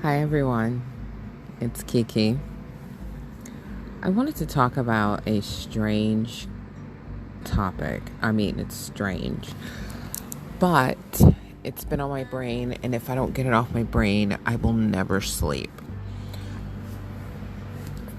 Hi everyone, it's Kiki. I wanted to talk about a strange topic. I mean, it's strange, but it's been on my brain, and if I don't get it off my brain, I will never sleep.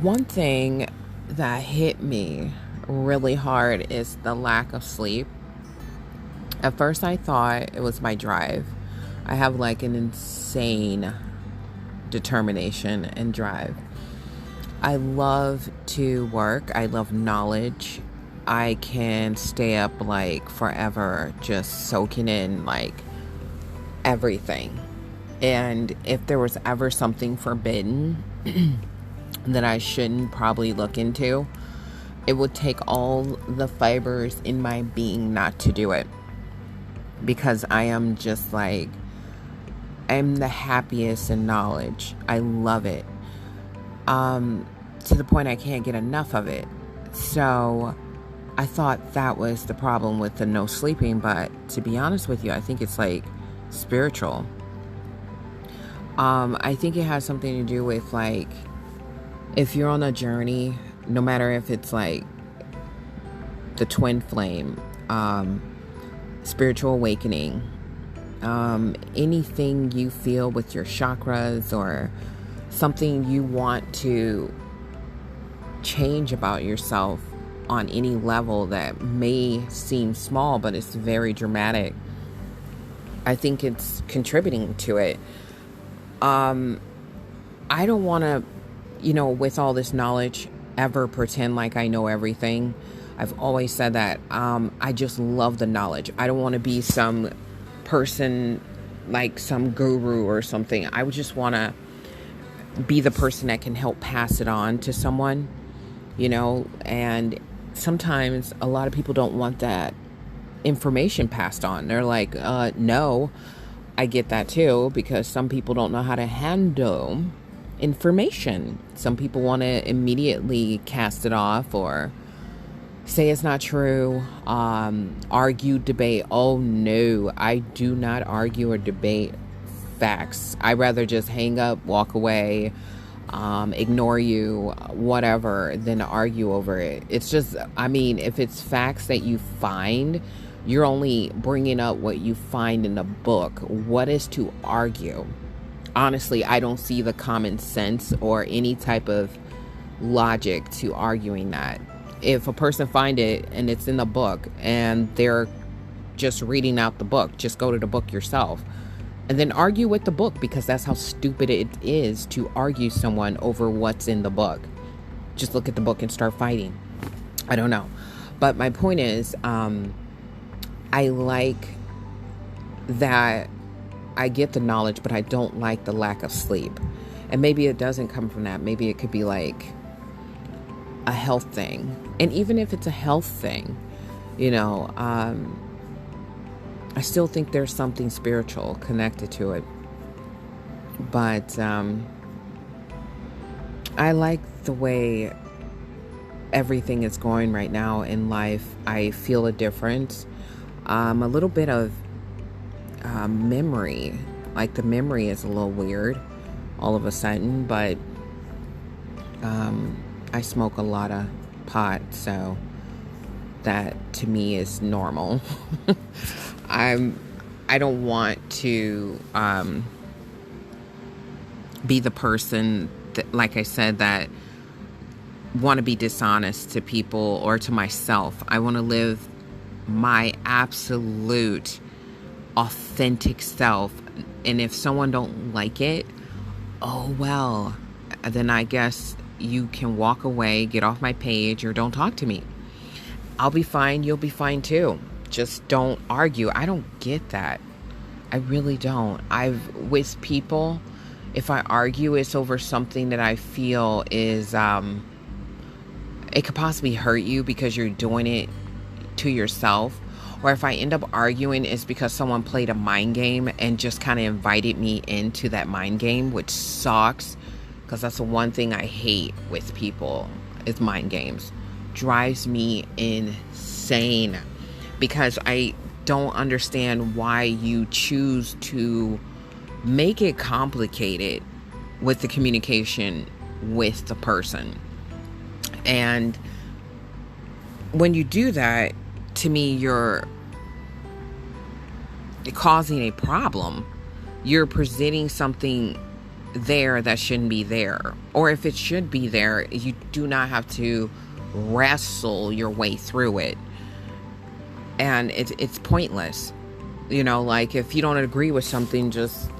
One thing that hit me really hard is the lack of sleep. At first I thought it was my drive. I have like an insane determination and drive. I love to work. I love knowledge. I can stay up like forever just soaking in like everything. And if there was ever something forbidden that I shouldn't probably look into, it would take all the fibers in my being not to do it. Because I am just like, I'm the happiest in knowledge. I love it. To the point I can't get enough of it. So I thought that was the problem with the no sleeping, but to be honest with you, I think it's like spiritual. I think it has something to do with like, if you're on a journey, no matter if it's like the twin flame, spiritual awakening, anything you feel with your chakras or something you want to change about yourself on any level that may seem small, but it's very dramatic. I think it's contributing to it. I don't want to, with all this knowledge, ever pretend like I know everything. I've always said that. I just love the knowledge. I don't want to be some person like some guru or something. I would just want to be the person that can help pass it on to someone, and sometimes a lot of people don't want that information passed on. They're like, no. I get that too, because some people don't know how to handle information. Some people want to immediately cast it off or say it's not true, argue, debate. Oh no, I do not argue or debate facts. I rather just hang up, walk away, ignore you, whatever, than argue over it. It's just, if it's facts that you find, you're only bringing up what you find in the book. What is to argue? Honestly, I don't see the common sense or any type of logic to arguing that. If a person find it and it's in the book and they're just reading out the book, just go to the book yourself and then argue with the book, because that's how stupid it is to argue someone over what's in the book. Just look at the book and start fighting. I don't know. But my point is, I like that I get the knowledge, but I don't like the lack of sleep. And maybe it doesn't come from that. Maybe it could be like a health thing. And even if it's a health thing, I still think there's something spiritual connected to it. But I like the way everything is going right now in life. I feel a difference. A little bit of memory. Like the memory is a little weird all of a sudden, but I smoke a lot of pot, so that to me is normal. I don't want to be the person that, like I said, that want to be dishonest to people or to myself. I want to live my absolute authentic self, and if someone don't like it, oh well, then I guess you can walk away, get off my page, or don't talk to me. I'll be fine, you'll be fine too. Just don't argue. I don't get that. I really don't. With people, if I argue, it's over something that I feel is it could possibly hurt you because you're doing it to yourself. Or if I end up arguing, it's because someone played a mind game and just kind of invited me into that mind game, which sucks, because that's the one thing I hate with people is mind games. Drives me insane, because I don't understand why you choose to make it complicated with the communication with the person. And when you do that, to me, you're causing a problem. You're presenting something there that shouldn't be there. Or if it should be there, you do not have to wrestle your way through it. And it's pointless. Like, if you don't agree with something, just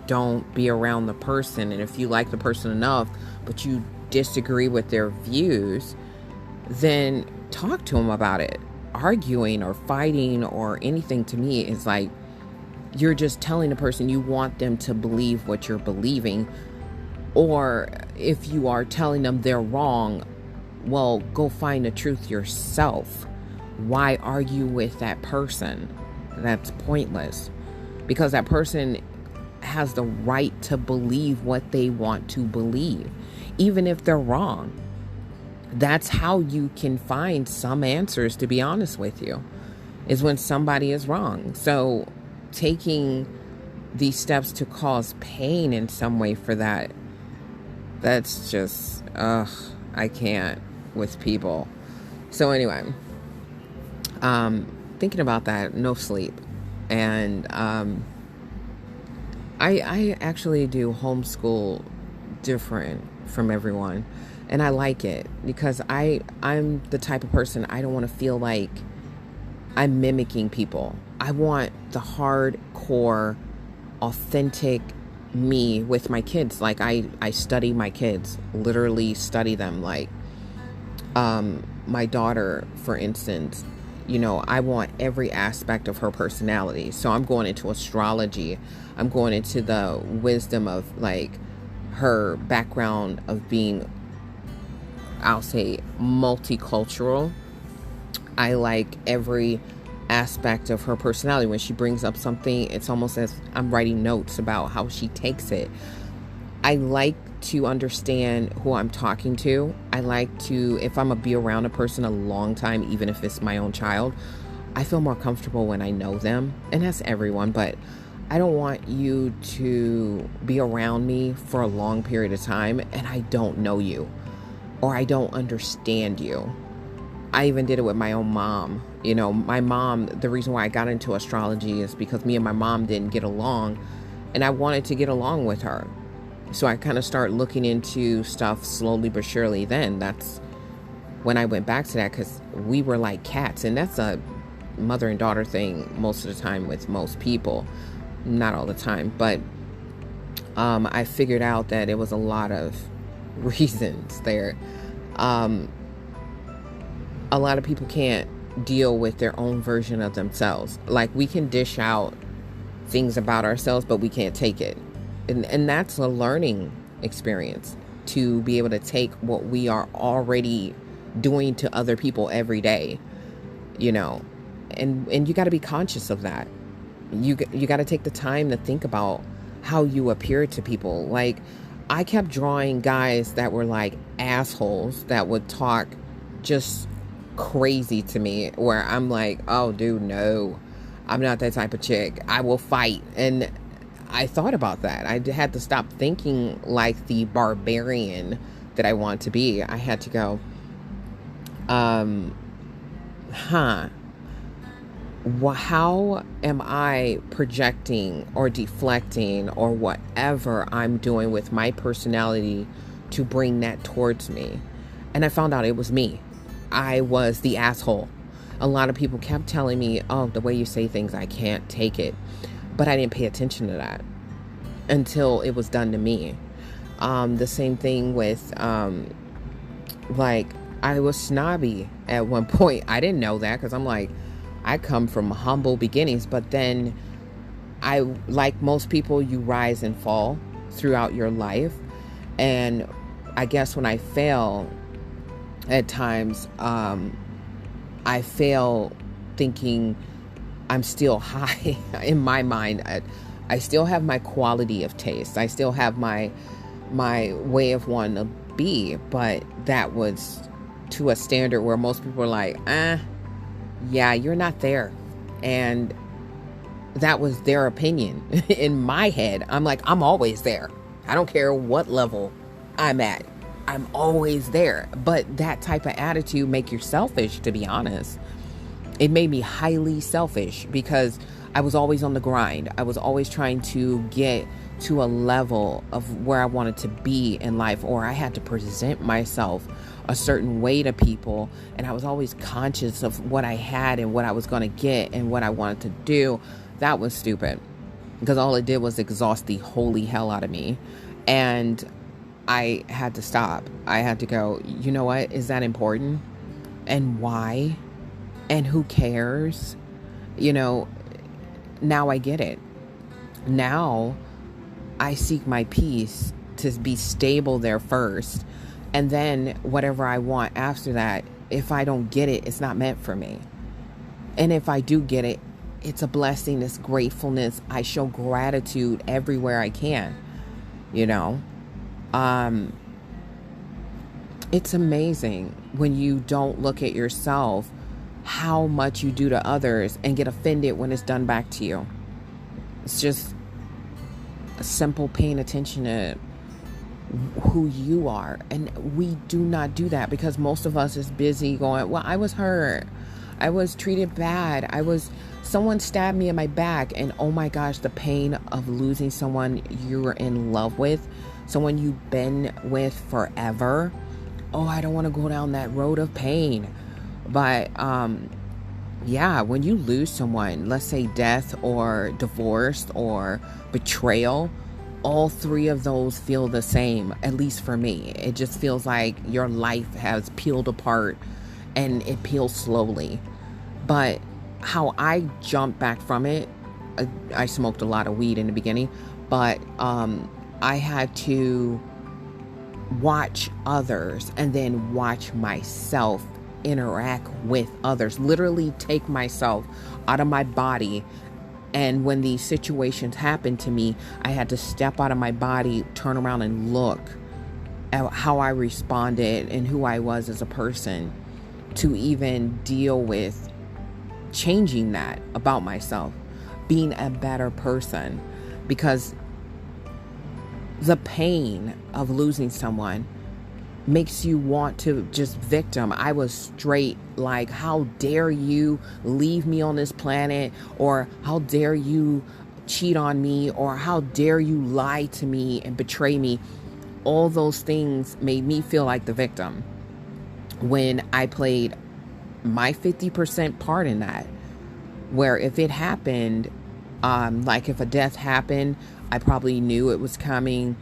don't be around the person. And if you like the person enough, but you disagree with their views, then talk to them about it. Arguing or fighting or anything, to me, is like, you're just telling the person you want them to believe what you're believing. Or if you are telling them they're wrong, well, go find the truth yourself. Why argue with that person? That's pointless, because that person has the right to believe what they want to believe, even if they're wrong. That's how you can find some answers, to be honest with you, is when somebody is wrong. So taking these steps to cause pain in some way for that's just, I can't with people. So anyway, thinking about that, no sleep. And I actually do homeschool different from everyone. And I like it because I'm the type of person, I don't want to feel like I'm mimicking people. I want the hardcore, authentic me with my kids. Like, I study my kids, literally study them. Like, my daughter, for instance, I want every aspect of her personality. So I'm going into astrology. I'm going into the wisdom of, like, her background of being, I'll say, multicultural. I like every aspect of her personality. When she brings up something, it's almost as I'm writing notes about how she takes it. I like to understand who I'm talking to. I like to, if I'm gonna be around a person a long time, even if it's my own child, I feel more comfortable when I know them. And that's everyone, but I don't want you to be around me for a long period of time and I don't know you, or I don't understand you. I even did it with my own mom. My mom, the reason why I got into astrology is because me and my mom didn't get along, and I wanted to get along with her. So I kind of started looking into stuff slowly but surely. Then that's when I went back to that, because we were like cats, and that's a mother and daughter thing most of the time with most people. Not all the time, but I figured out that it was a lot of reasons there. A lot of people can't deal with their own version of themselves. Like, we can dish out things about ourselves, but we can't take it. And that's a learning experience, to be able to take what we are already doing to other people every day, and you got to be conscious of that. You got to take the time to think about how you appear to people. Like, I kept drawing guys that were like assholes that would talk just crazy to me, where I'm like, oh dude, no, I'm not that type of chick. I will fight. And I thought about that. I had to stop thinking like the barbarian that I want to be. I had to go, how am I projecting or deflecting or whatever I'm doing with my personality to bring that towards me? And I found out it was me. I was the asshole. A lot of people kept telling me, oh, the way you say things, I can't take it. But I didn't pay attention to that until it was done to me. The same thing with, like, I was snobby at one point. I didn't know that, because I'm like, I come from humble beginnings. But then like most people, you rise and fall throughout your life. And I guess when I fail at times, I fail thinking I'm still high in my mind. I still have my quality of taste. I still have my way of wanting to be, but that was to a standard where most people are like, yeah, you're not there. And that was their opinion. In my head, I'm like, I'm always there. I don't care what level I'm at. I'm always there. But that type of attitude make you selfish, to be honest. It made me highly selfish because I was always on the grind. I was always trying to get to a level of where I wanted to be in life, or I had to present myself a certain way to people. And I was always conscious of what I had and what I was going to get and what I wanted to do. That was stupid, because all it did was exhaust the holy hell out of me. And I had to stop. I had to go, you know what? Is that important? And why? And who cares? You know, now I get it. Now I seek my peace to be stable there first. And then whatever I want after that, if I don't get it, it's not meant for me. And if I do get it, it's a blessing, it's gratefulness. I show gratitude everywhere I can, you know. It's amazing when you don't look at yourself, how much you do to others and get offended when it's done back to you. It's just a simple paying attention to who you are. And we do not do that because most of us is busy going, well, I was hurt. I was treated bad. Someone stabbed me in my back. And oh my gosh, the pain of losing someone you were in love with, someone you've been with forever. Oh, I don't want to go down that road of pain. But yeah, when you lose someone, let's say death or divorce or betrayal, all three of those feel the same, at least for me. It just feels like your life has peeled apart, and it peels slowly. But how I jumped back from it, I smoked a lot of weed in the beginning, but I had to watch others and then watch myself interact with others, literally take myself out of my body. And when these situations happened to me, I had to step out of my body, turn around and look at how I responded and who I was as a person to even deal with changing that about myself, being a better person. Because the pain of losing someone makes you want to just victim. I was straight like, how dare you leave me on this planet, or how dare you cheat on me, or how dare you lie to me and betray me. All those things made me feel like the victim when I played my 50% part in that, where if it happened, like if a death happened, I probably knew it was coming.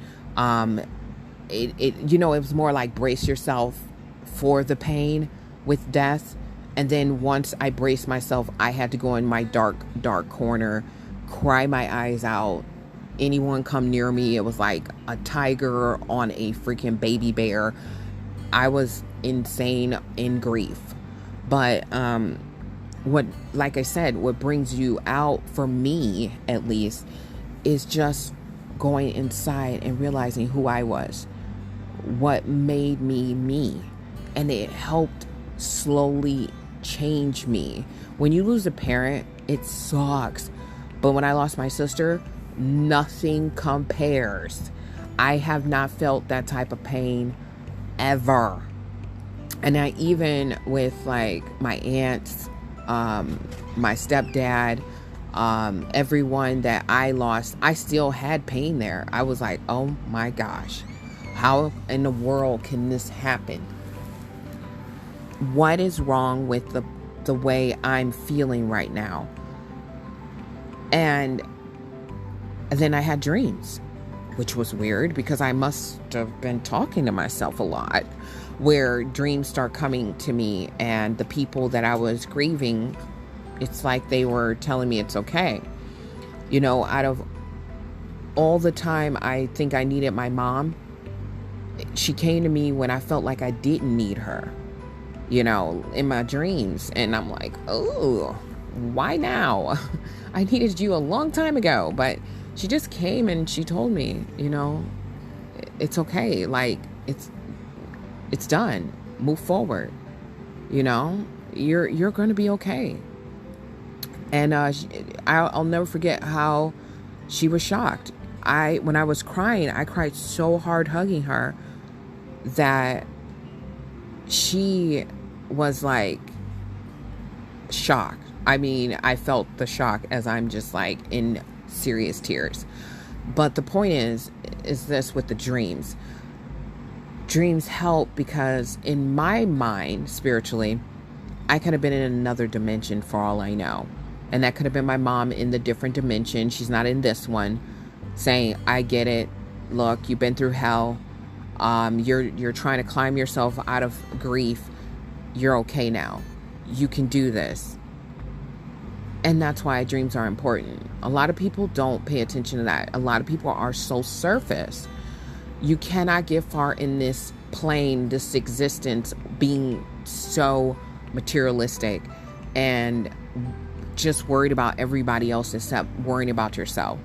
It was more like brace yourself for the pain with death. And then once I braced myself, I had to go in my dark corner, cry my eyes out. Anyone come near me, it was like a tiger on a freaking baby bear. I was insane in grief. But like I said, what brings you out, for me at least, is just going inside and realizing who I was, what made me me. And it helped slowly change me. When you lose a parent, it sucks. But when I lost my sister, nothing compares. I have not felt that type of pain ever. And I, even with like my aunts, my stepdad, everyone that I lost, I still had pain there. I was like, oh my gosh, how in the world can this happen? What is wrong with the way I'm feeling right now? And then I had dreams, which was weird because I must have been talking to myself a lot, where dreams start coming to me and the people that I was grieving, it's like they were telling me it's okay. You know, out of all the time I think I needed my mom, she came to me when I felt like I didn't need her, you know, in my dreams. And I'm like, oh, why now? I needed you a long time ago. But she just came and she told me, you know, it's okay. Like, it's done. Move forward. You know, you're going to be okay. And I'll never forget how she was shocked. when I was crying, I cried so hard hugging her that she was like shocked. I mean, I felt the shock as I'm just like in serious tears. But the point is this with the dreams. Dreams help because in my mind, spiritually, I could have been in another dimension for all I know. And that could have been my mom in the different dimension. She's not in this one, saying, I get it. Look, you've been through hell. You're trying to climb yourself out of grief. You're okay now. You can do this. And that's why dreams are important. A lot of people don't pay attention to that. A lot of people are so surface. You cannot get far in this plane, this existence, being so materialistic and just worried about everybody else except worrying about yourself.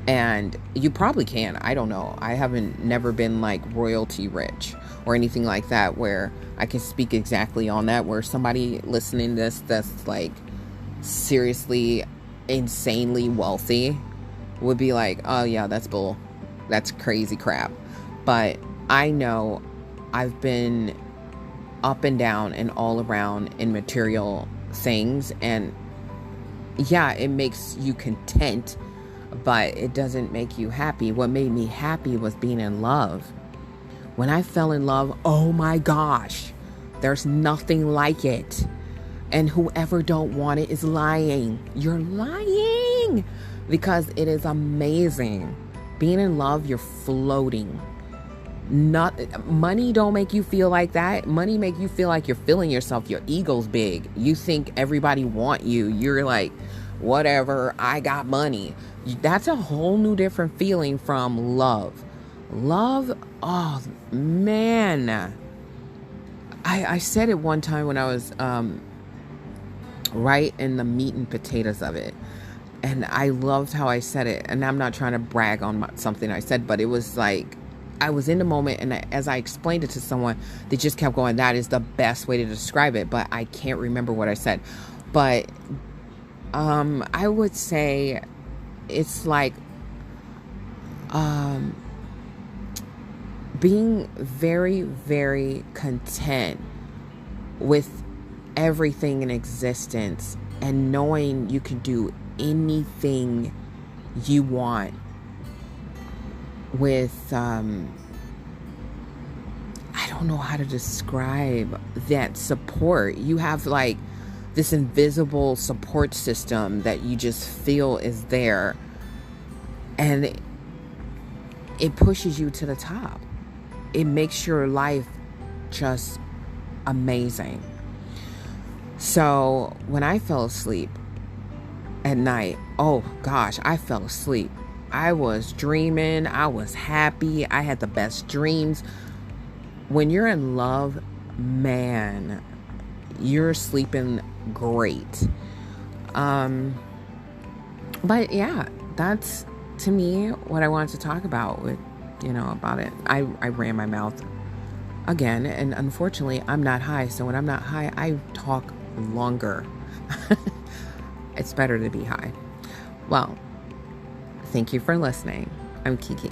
And you probably can. I don't know. I haven't never been like royalty rich or anything like that where I can speak exactly on that, where somebody listening to this that's like seriously insanely wealthy would be like, oh yeah, that's bull. That's crazy crap. But I know I've been up and down and all around in material things. And yeah, it makes you content, but it doesn't make you happy. What made me happy was being in love. When I fell in love, oh my gosh, there's nothing like it. And whoever don't want it is lying. You're lying, because it is amazing. Being in love, you're floating. Money don't make you feel like that. Money make you feel like you're feeling yourself. Your ego's big. You think everybody want you. You're like, whatever, I got money. That's a whole new different feeling from love. Love, oh man. I said it one time when I was right in the meat and potatoes of it. And I loved how I said it. And I'm not trying to brag on something I said, but it was like, I was in the moment, and as I explained it to someone, they just kept going, that is the best way to describe it. But I can't remember what I said. But I would say it's like being very, very content with everything in existence and knowing you can do anything you want with I don't know how to describe that support. You have like this invisible support system that you just feel is there, and it pushes you to the top. It makes your life just amazing. So when I fell asleep at night, oh gosh, I fell asleep. I was dreaming. I was happy. I had the best dreams. When you're in love, man, you're sleeping great. But yeah, that's to me what I wanted to talk about with, about it. I ran my mouth again, and unfortunately I'm not high. So when I'm not high, I talk longer. It's better to be high. Well, thank you for listening. I'm Kiki.